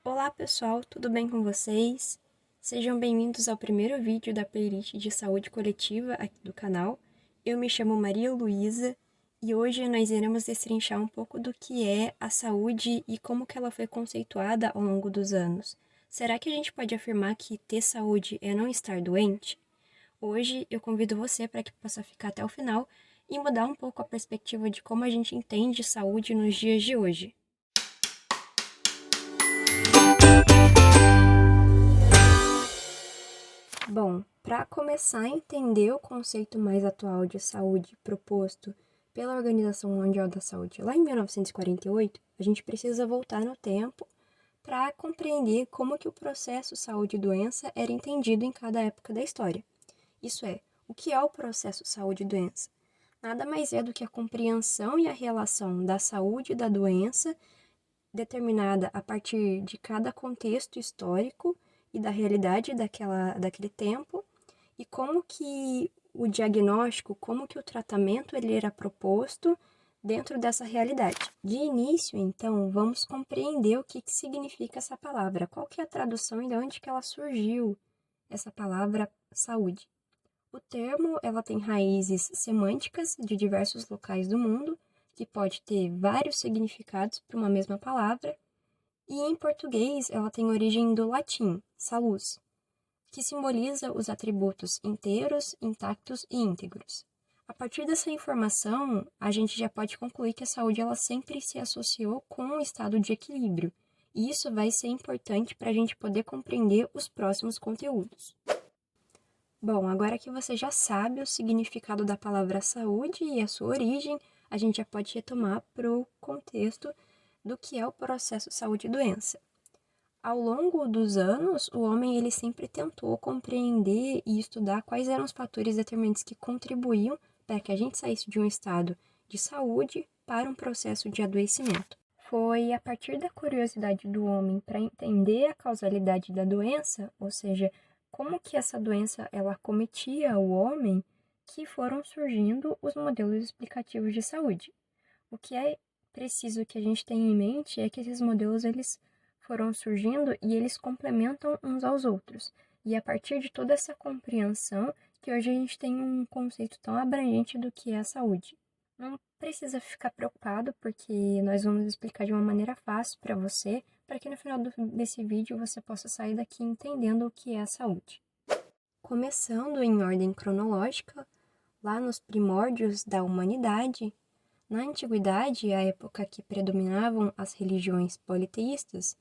Olá pessoal, tudo bem com vocês? Sejam bem-vindos ao primeiro vídeo da playlist de saúde coletiva aqui do canal. Eu me chamo Maria Luísa e hoje nós iremos destrinchar um pouco do que é a saúde e como que ela foi conceituada ao longo dos anos. Será que a gente pode afirmar que ter saúde é não estar doente? Hoje eu convido você para que possa ficar até o final e mudar um pouco a perspectiva de como a gente entende saúde nos dias de hoje. Bom, para começar a entender o conceito mais atual de saúde proposto pela Organização Mundial da Saúde lá em 1948, a gente precisa voltar no tempo para compreender como que o processo saúde e doença era entendido em cada época da história. Isso é, o que é o processo saúde e doença? Nada mais é do que a compreensão e a relação da saúde e da doença determinada a partir de cada contexto histórico e da realidade daquele tempo, e como que o diagnóstico, como que o tratamento ele era proposto dentro dessa realidade. De início, então, vamos compreender o que significa essa palavra, qual que é a tradução e de onde que ela surgiu, essa palavra saúde. O termo, ela tem raízes semânticas de diversos locais do mundo, que pode ter vários significados para uma mesma palavra, e em português ela tem origem do latim, salus, que simboliza os atributos inteiros, intactos e íntegros. A partir dessa informação, a gente já pode concluir que a saúde ela sempre se associou com um estado de equilíbrio, e isso vai ser importante para a gente poder compreender os próximos conteúdos. Bom, agora que você já sabe o significado da palavra saúde e a sua origem, a gente já pode retomar para o contexto do que é o processo saúde e doença. Ao longo dos anos, o homem ele sempre tentou compreender e estudar quais eram os fatores determinantes que contribuíam para que a gente saísse de um estado de saúde para um processo de adoecimento. Foi a partir da curiosidade do homem para entender a causalidade da doença, ou seja, como que essa doença ela acometia o homem, que foram surgindo os modelos explicativos de saúde. O que é preciso que a gente tenha em mente é que esses modelos eles foram surgindo e eles complementam uns aos outros. E a partir de toda essa compreensão que hoje a gente tem um conceito tão abrangente do que é a saúde. Não precisa ficar preocupado, porque nós vamos explicar de uma maneira fácil para você, para que no final desse vídeo você possa sair daqui entendendo o que é a saúde. Começando em ordem cronológica, lá nos primórdios da humanidade, na antiguidade, a época que predominavam as religiões politeístas,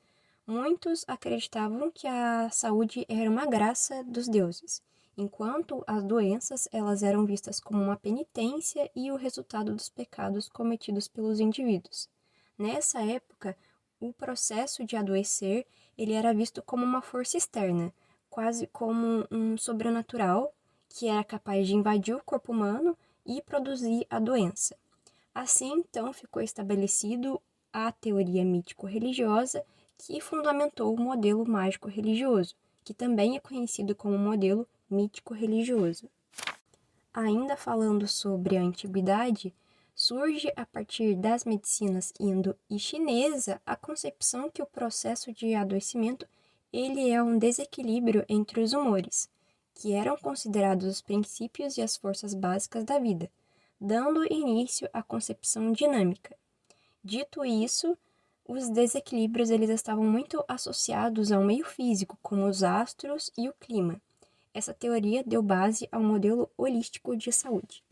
muitos acreditavam que a saúde era uma graça dos deuses, enquanto as doenças elas eram vistas como uma penitência e o resultado dos pecados cometidos pelos indivíduos. Nessa época, o processo de adoecer ele era visto como uma força externa, quase como um sobrenatural que era capaz de invadir o corpo humano e produzir a doença. Assim, então, ficou estabelecido a teoria mítico-religiosa que fundamentou o modelo mágico-religioso, que também é conhecido como modelo mítico-religioso. Ainda falando sobre a antiguidade, surge a partir das medicinas indo e chinesa a concepção que o processo de adoecimento ele é um desequilíbrio entre os humores, que eram considerados os princípios e as forças básicas da vida, dando início à concepção dinâmica. Dito isso, os desequilíbrios eles estavam muito associados ao meio físico, como os astros e o clima. Essa teoria deu base ao modelo holístico de saúde.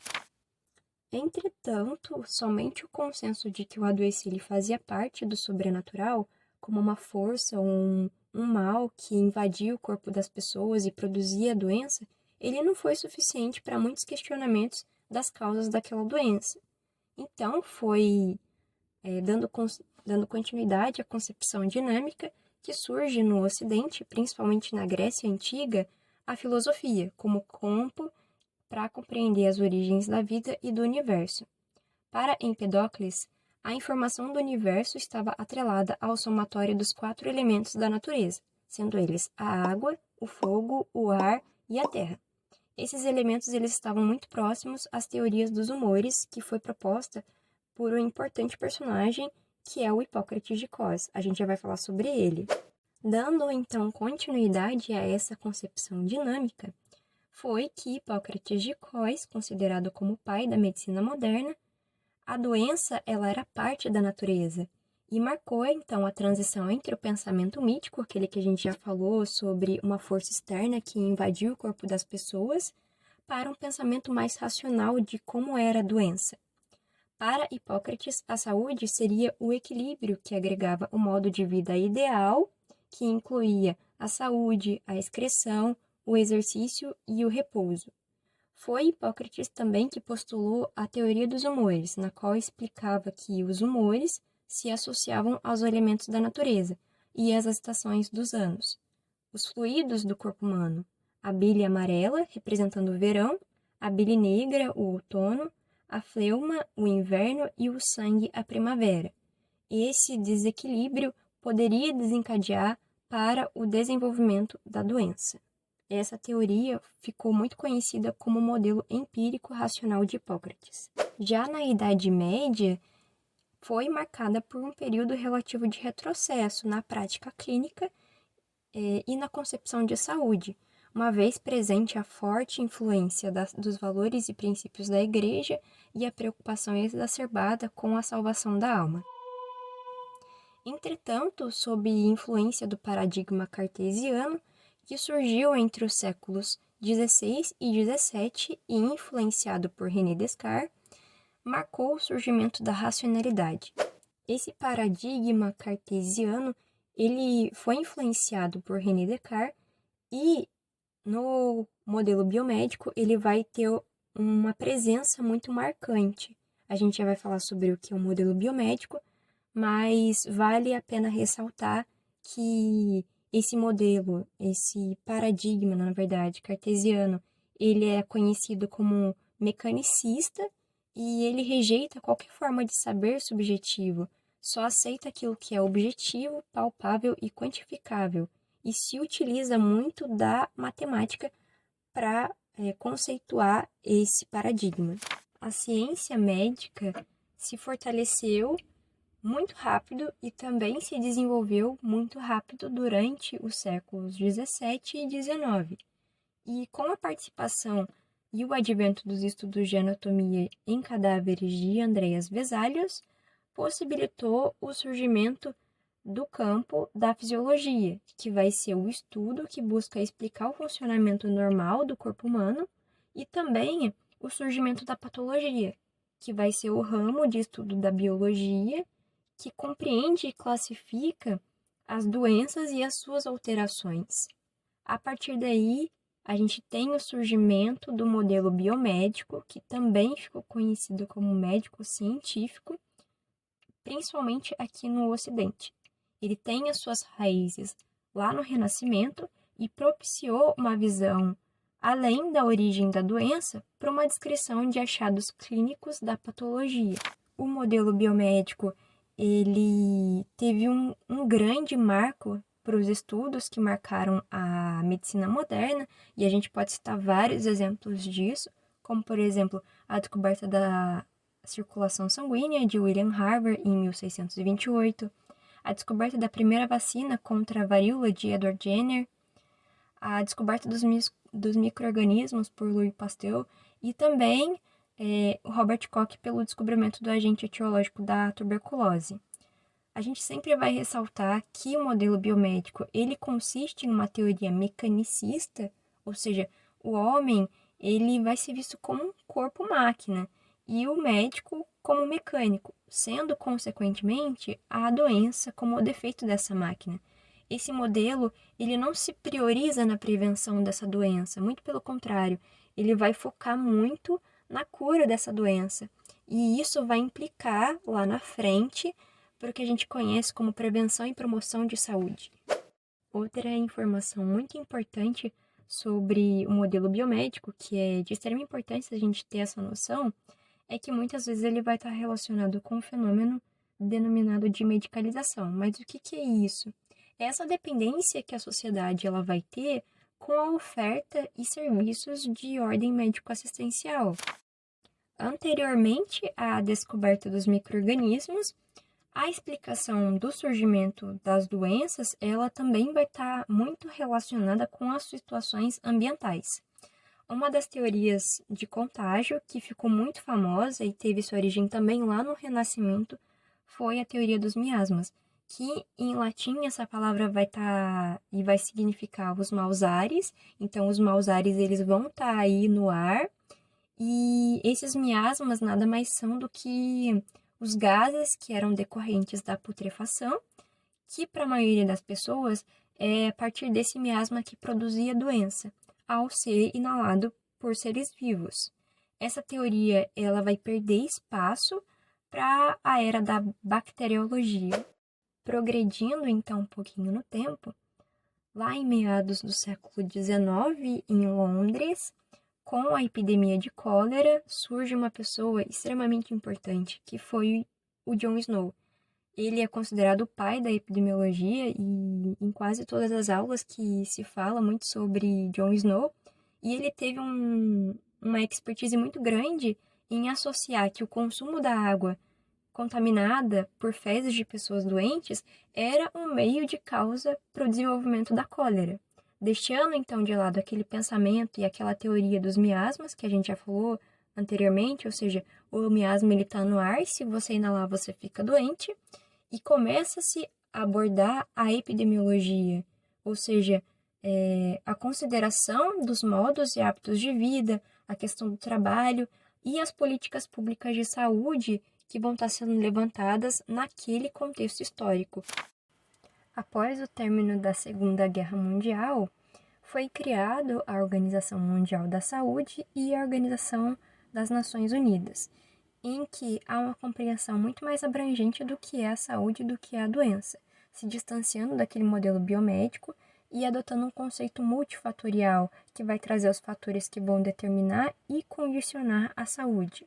Entretanto, somente o consenso de que o adoecido fazia parte do sobrenatural, como uma força ou um mal que invadia o corpo das pessoas e produzia a doença, ele não foi suficiente para muitos questionamentos das causas daquela doença. Então, foi dando continuidade à concepção dinâmica que surge no Ocidente, principalmente na Grécia Antiga, a filosofia como campo para compreender as origens da vida e do universo. Para Empedocles, a informação do universo estava atrelada ao somatório dos 4 elementos da natureza, sendo eles a água, o fogo, o ar e a terra. Esses elementos eles estavam muito próximos às teorias dos humores, que foi proposta por um importante personagem, que é o Hipócrates de Cos. A gente já vai falar sobre ele. Dando então continuidade a essa concepção dinâmica, foi que Hipócrates de Cós, considerado como o pai da medicina moderna, a doença ela era parte da natureza e marcou então a transição entre o pensamento mítico, aquele que a gente já falou sobre uma força externa que invadiu o corpo das pessoas, para um pensamento mais racional de como era a doença. Para Hipócrates, a saúde seria o equilíbrio que agregava o modo de vida ideal, que incluía a saúde, a excreção, o exercício e o repouso. Foi Hipócrates também que postulou a teoria dos humores, na qual explicava que os humores se associavam aos elementos da natureza e às estações dos anos. Os fluidos do corpo humano, a bile amarela, representando o verão, a bile negra, o outono, a fleuma, o inverno e o sangue, a primavera. Esse desequilíbrio poderia desencadear para o desenvolvimento da doença. Essa teoria ficou muito conhecida como modelo empírico racional de Hipócrates. Já na Idade Média, foi marcada por um período relativo de retrocesso na prática clínica e na concepção de saúde, uma vez presente a forte influência dos valores e princípios da Igreja e a preocupação exacerbada com a salvação da alma. Entretanto, sob influência do paradigma cartesiano, que surgiu entre os séculos XVI e XVII e influenciado por René Descartes, marcou o surgimento da racionalidade. Esse paradigma cartesiano ele foi influenciado por René Descartes e no modelo biomédico ele vai ter uma presença muito marcante. A gente já vai falar sobre o que é o modelo biomédico, mas vale a pena ressaltar que esse modelo, esse paradigma, na verdade, cartesiano, ele é conhecido como mecanicista e ele rejeita qualquer forma de saber subjetivo, só aceita aquilo que é objetivo, palpável e quantificável, e se utiliza muito da matemática para conceituar esse paradigma. A ciência médica se fortaleceu muito rápido e também se desenvolveu muito rápido durante os séculos XVII e XIX. E com a participação e o advento dos estudos de anatomia em cadáveres de Andreas Vesalius, possibilitou o surgimento do campo da fisiologia, que vai ser o estudo que busca explicar o funcionamento normal do corpo humano, e também o surgimento da patologia, que vai ser o ramo de estudo da biologia que compreende e classifica as doenças e as suas alterações. A partir daí, a gente tem o surgimento do modelo biomédico, que também ficou conhecido como médico científico, principalmente aqui no Ocidente. Ele tem as suas raízes lá no Renascimento e propiciou uma visão além da origem da doença para uma descrição de achados clínicos da patologia. O modelo biomédico ele teve um grande marco para os estudos que marcaram a medicina moderna, e a gente pode citar vários exemplos disso, como, por exemplo, a descoberta da circulação sanguínea de William Harvey em 1628, a descoberta da primeira vacina contra a varíola de Edward Jenner, a descoberta dos micro-organismos por Louis Pasteur e também o Robert Koch pelo descobrimento do agente etiológico da tuberculose. A gente sempre vai ressaltar que o modelo biomédico ele consiste em uma teoria mecanicista, ou seja, o homem ele vai ser visto como um corpo-máquina e o médico como mecânico, sendo, consequentemente, a doença como o defeito dessa máquina. Esse modelo ele não se prioriza na prevenção dessa doença, muito pelo contrário, ele vai focar muito na cura dessa doença. E isso vai implicar lá na frente para o que a gente conhece como prevenção e promoção de saúde. Outra informação muito importante sobre o modelo biomédico, que é de extrema importância a gente ter essa noção, é que muitas vezes ele vai estar relacionado com um fenômeno denominado de medicalização. Mas o que é isso? É essa dependência que a sociedade ela vai ter com a oferta e serviços de ordem médico-assistencial. Anteriormente à descoberta dos micro-organismos, A explicação do surgimento das doenças, ela também vai estar muito relacionada com as situações ambientais. Uma das teorias de contágio, que ficou muito famosa e teve sua origem também lá no Renascimento, foi a teoria dos miasmas, que em latim essa palavra vai estar e vai significar os maus ares. Então, os maus ares eles vão estar aí no ar, e esses miasmas nada mais são do que os gases que eram decorrentes da putrefação, que para a maioria das pessoas é a partir desse miasma que produzia a doença, ao ser inalado por seres vivos. Essa teoria ela vai perder espaço para a era da bacteriologia. Progredindo então um pouquinho no tempo, lá em meados do século XIX, em Londres, com a epidemia de cólera, surge uma pessoa extremamente importante, que foi o John Snow. Ele é considerado o pai da epidemiologia e em quase todas as aulas que se fala muito sobre John Snow, e ele teve uma expertise muito grande em associar que o consumo da água contaminada por fezes de pessoas doentes era um meio de causa para o desenvolvimento da cólera. Deixando então de lado aquele pensamento e aquela teoria dos miasmas que a gente já falou anteriormente, ou seja, o miasma ele está no ar, se você inalar você fica doente, e começa-se a abordar a epidemiologia, ou seja, a consideração dos modos e hábitos de vida, a questão do trabalho e as políticas públicas de saúde que vão estar sendo levantadas naquele contexto histórico. Após o término da Segunda Guerra Mundial, foi criado a Organização Mundial da Saúde e a Organização das Nações Unidas, em que há uma compreensão muito mais abrangente do que é a saúde e do que é a doença, se distanciando daquele modelo biomédico e adotando um conceito multifatorial, que vai trazer os fatores que vão determinar e condicionar a saúde.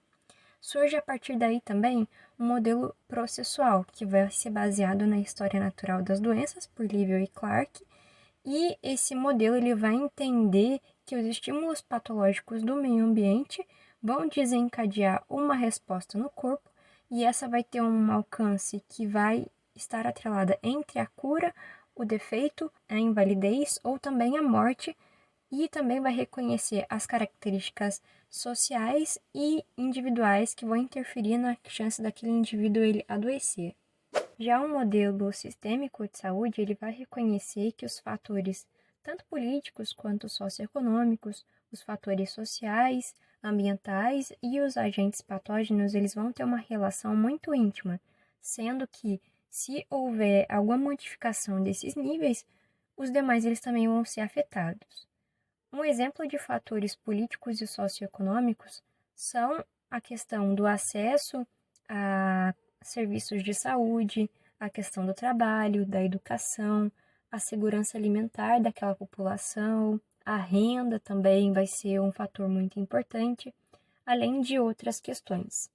Surge a partir daí também um modelo processual, que vai ser baseado na história natural das doenças, por Livell e Clark, e esse modelo ele vai entender que os estímulos patológicos do meio ambiente vão desencadear uma resposta no corpo, e essa vai ter um alcance que vai estar atrelada entre a cura, o defeito, a invalidez ou também a morte, e também vai reconhecer as características sociais e individuais que vão interferir na chance daquele indivíduo ele adoecer. Já o modelo sistêmico de saúde, ele vai reconhecer que os fatores, tanto políticos quanto socioeconômicos, os fatores sociais, ambientais e os agentes patógenos, eles vão ter uma relação muito íntima, sendo que se houver alguma modificação desses níveis, os demais eles também vão ser afetados. Um exemplo de fatores políticos e socioeconômicos são a questão do acesso a serviços de saúde, a questão do trabalho, da educação, a segurança alimentar daquela população, a renda também vai ser um fator muito importante, além de outras questões.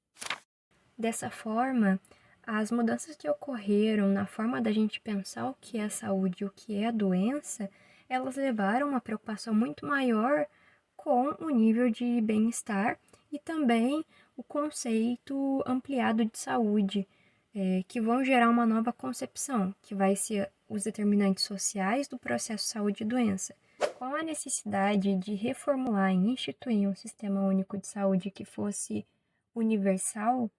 Dessa forma, as mudanças que ocorreram na forma da gente pensar o que é a saúde e o que é a doença, elas levaram uma preocupação muito maior com o nível de bem-estar e também o conceito ampliado de saúde, que vão gerar uma nova concepção, que vai ser os determinantes sociais do processo saúde e doença. Com a necessidade de reformular e instituir um sistema único de saúde que fosse universal,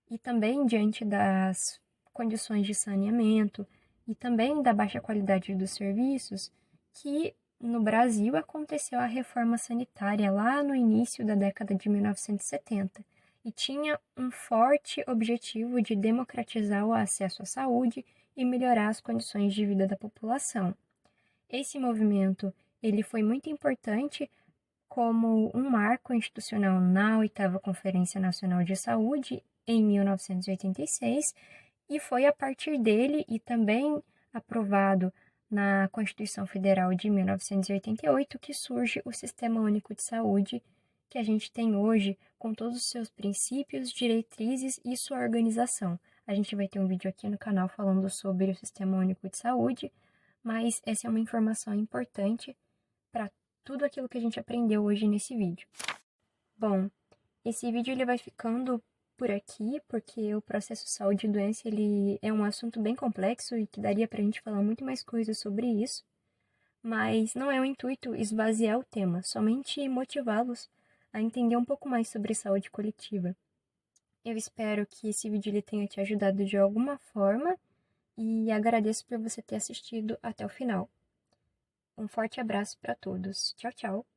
e também diante das condições de saneamento e também da baixa qualidade dos serviços, que no Brasil aconteceu a reforma sanitária lá no início da década de 1970 e tinha um forte objetivo de democratizar o acesso à saúde e melhorar as condições de vida da população. Esse movimento ele foi muito importante como um marco institucional na 8ª Conferência Nacional de Saúde, em 1986, e foi a partir dele e também aprovado na Constituição Federal de 1988 que surge o Sistema Único de Saúde que a gente tem hoje, com todos os seus princípios, diretrizes e sua organização. A gente vai ter um vídeo aqui no canal falando sobre o Sistema Único de Saúde, mas essa é uma informação importante para tudo aquilo que a gente aprendeu hoje nesse vídeo. Bom, esse vídeo ele vai ficando por aqui, porque o processo saúde e doença ele é um assunto bem complexo e que daria para a gente falar muito mais coisas sobre isso, mas não é o intuito esvaziar o tema, somente motivá-los a entender um pouco mais sobre saúde coletiva. Eu espero que esse vídeo ele tenha te ajudado de alguma forma e agradeço por você ter assistido até o final. Um forte abraço para todos. Tchau, tchau!